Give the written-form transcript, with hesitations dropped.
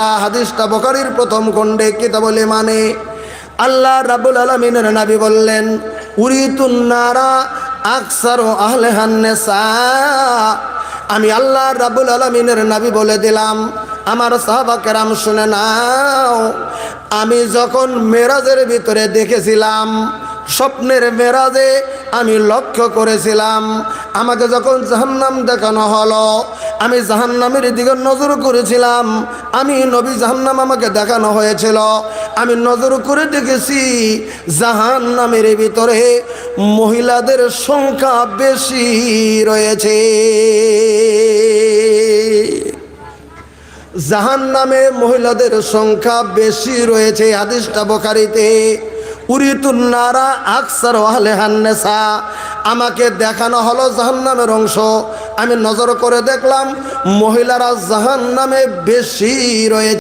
হাদিসটা বুখারীর প্রথম খণ্ডে কিতাবুল ঈমানে আল্লাহ রাব্বুল আলামিনের নবী বললেন, উরিতুন নারা আকসারু আহলিহান নিসা। আমি আল্লাহ রাব্বুল আলামিনের নবী বলে দিলাম, আমার সাহাবা কেরাম শুনে নাও। আমি যখন মেরাজের ভিতরে দেখেছিলাম, স্বপ্নের মেরাজে আমি লক্ষ্য করেছিলাম, আমাকে যখন জাহান্নাম দেখানো হলো, আমি জাহান্নামের দিকে নজর করেছিলাম। আমি নবী জাহান্নাম আমাকে দেখানো হয়েছিল, আমি নজর করে দেখেছি জাহান্নামের ভিতরে মহিলাদের সংখ্যা বেশি রয়েছে। জাহান্নামে মহিলাদের সংখ্যা বেশি রয়েছে। হাদিসটা বুখারীতে। উরিতুন নারা আকসার আহলিহান নিসা। আমাকে দেখানো হলো জাহান্নামের অংশ, আমি নজর করে দেখলাম মহিলারা জাহান্নামে বেশি রয়েছে।